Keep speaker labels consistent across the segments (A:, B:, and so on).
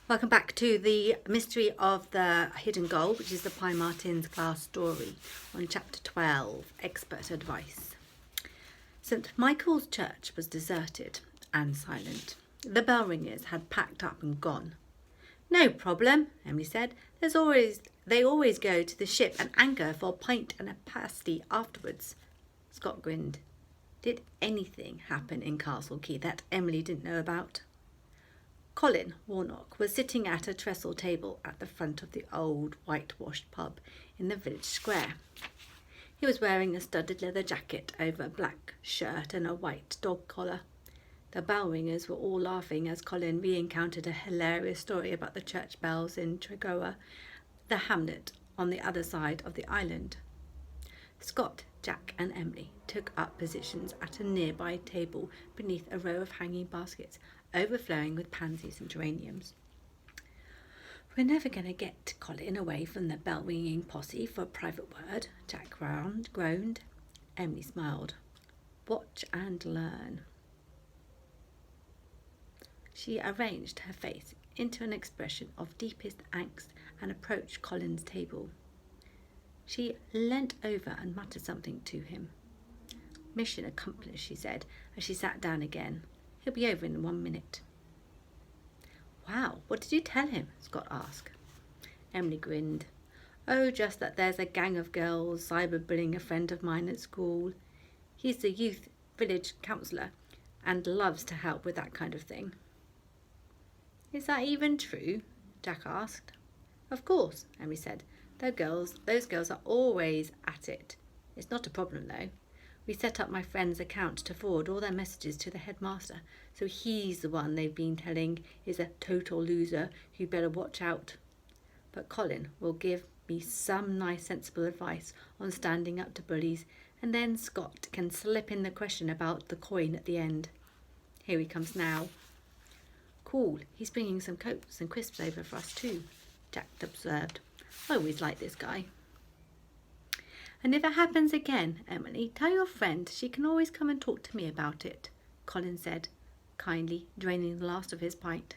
A: Welcome back to the mystery of the hidden goal, which is the Pi Martens class story on chapter 12, Expert Advice. St. Michael's Church was deserted and silent. The bell ringers had packed up and gone. No problem, Emily said. They always go to the ship and anchor for a pint and a pasty afterwards. Scott grinned. Did anything happen in Castle Key that Emily didn't know about? Colin Warnock was sitting at a trestle table at the front of the old whitewashed pub in the village square. He was wearing a studded leather jacket over a black shirt and a white dog collar. The bell ringers were all laughing as Colin re-encountered a hilarious story about the church bells in Tregoa, the hamlet on the other side of the island. Scott, Jack and Emily took up positions at a nearby table beneath a row of hanging baskets overflowing with pansies and geraniums. We're never going to get Colin away from the bell-ringing posse for a private word, Jack groaned. Emily smiled. Watch and learn. She arranged her face into an expression of deepest angst and approached Colin's table. She leant over and muttered something to him. Mission accomplished, she said, as she sat down again. He'll be over in 1 minute. Wow, what did you tell him? Scott asked. Emily grinned. Oh, just that there's a gang of girls cyberbullying a friend of mine at school. He's the youth village counsellor and loves to help with that kind of thing. Is that even true? Jack asked. Of course, Emily said. Those girls are always at it. It's not a problem, though. We set up my friend's account to forward all their messages to the headmaster, so he's the one they've been telling is a total loser who better watch out. But Colin will give me some nice sensible advice on standing up to bullies, and then Scott can slip in the question about the coin at the end. Here he comes now. Cool, he's bringing some cokes and crisps over for us too, Jack observed. I always like this guy. And if it happens again, Emily, tell your friend she can always come and talk to me about it, Colin said, kindly, draining the last of his pint.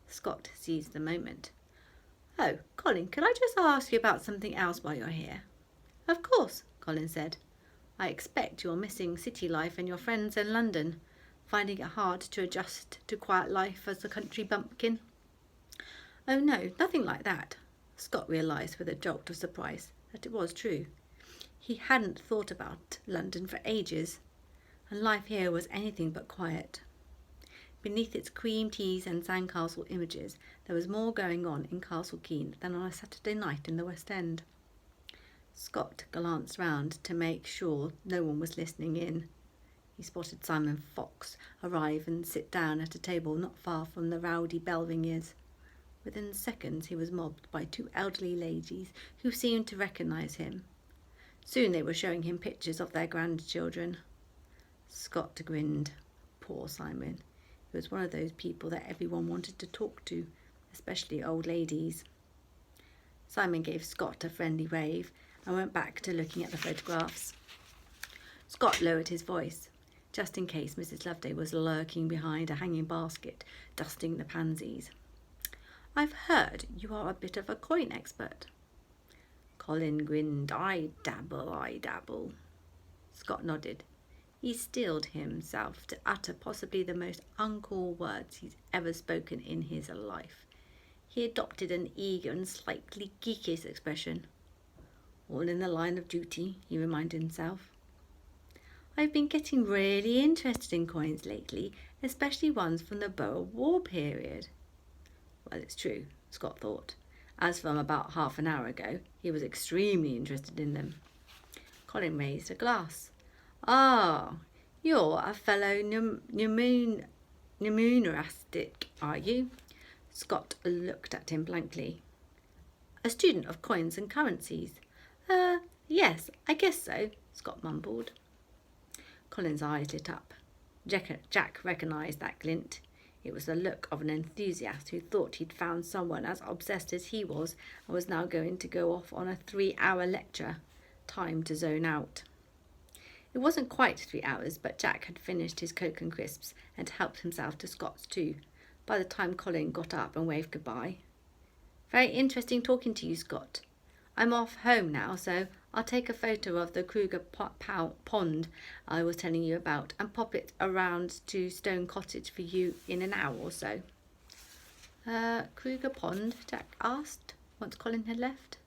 A: Scott seized the moment. Oh, Colin, could I just ask you about something else while you're here? Of course, Colin said. I expect you're missing city life and your friends in London, finding it hard to adjust to quiet life as a country bumpkin. Oh no, nothing like that. Scott realised with a jolt of surprise that it was true. He hadn't thought about London for ages, and life here was anything but quiet. Beneath its cream teas and sandcastle images, there was more going on in Castle Keen than on a Saturday night in the West End. Scott glanced round to make sure no one was listening in. He spotted Simon Fox arrive and sit down at a table not far from the rowdy bell ringers. Within seconds he was mobbed by 2 elderly ladies who seemed to recognise him. Soon they were showing him pictures of their grandchildren. Scott grinned. Poor Simon. He was one of those people that everyone wanted to talk to, especially old ladies. Simon gave Scott a friendly wave and went back to looking at the photographs. Scott lowered his voice, just in case Mrs. Loveday was lurking behind a hanging basket, dusting the pansies. I've heard you are a bit of a coin expert. Colin grinned. I dabble. Scott nodded. He steeled himself to utter possibly the most uncool words he's ever spoken in his life. He adopted an eager and slightly geekish expression. All in the line of duty, he reminded himself. I've been getting really interested in coins lately, especially ones from the Boer War period. Well, it's true, Scott thought. As from about half an hour ago, he was extremely interested in them. Colin raised a glass. Ah, you're a fellow numerastic, are you? Scott looked at him blankly. A student of coins and currencies. Yes, I guess so, Scott mumbled. Colin's eyes lit up. Jack recognised that glint. It was the look of an enthusiast who thought he'd found someone as obsessed as he was and was now going to go off on a 3-hour lecture. Time to zone out. It wasn't quite 3 hours, but Jack had finished his Coke and crisps and helped himself to Scott's too. by the time Colin got up and waved goodbye. Very interesting talking to you, Scott. I'm off home now, so I'll take a photo of the Krueger Pond I was telling you about and pop it around to Stone Cottage for you in an hour or so. Krueger Pond? Jack asked, once Colin had left.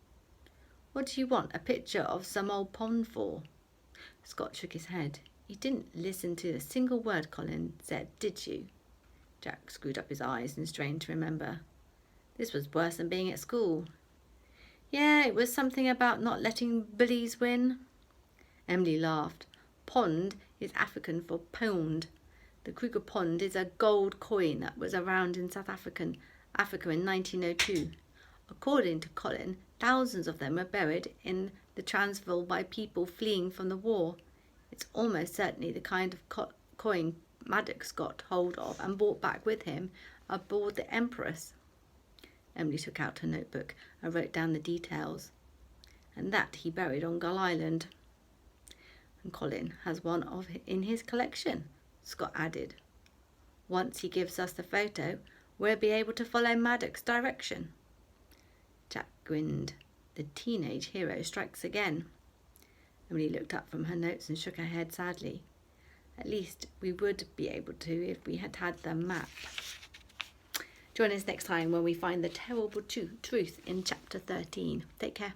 A: What do you want a picture of some old pond for? Scott shook his head. You didn't listen to a single word Colin said, did you? Jack screwed up his eyes and strained to remember. This was worse than being at school. Yeah, it was something about not letting bullies win. Emily laughed. Pond is African for pound. The Krueger Pond is a gold coin that was around in South Africa in 1902. According to Colin, thousands of them were buried in the Transvaal by people fleeing from the war. It's almost certainly the kind of coin Maddox got hold of and brought back with him aboard the Empress. Emily took out her notebook and wrote down the details. And that he buried on Gull Island. And Colin has one of in his collection, Scott added. Once he gives us the photo, we'll be able to follow Maddox's direction. Jack grinned. The teenage hero strikes again. Emily looked up from her notes and shook her head sadly. At least we would be able to if we had had the map. Join us next time when we find the terrible truth in chapter 13. Take care.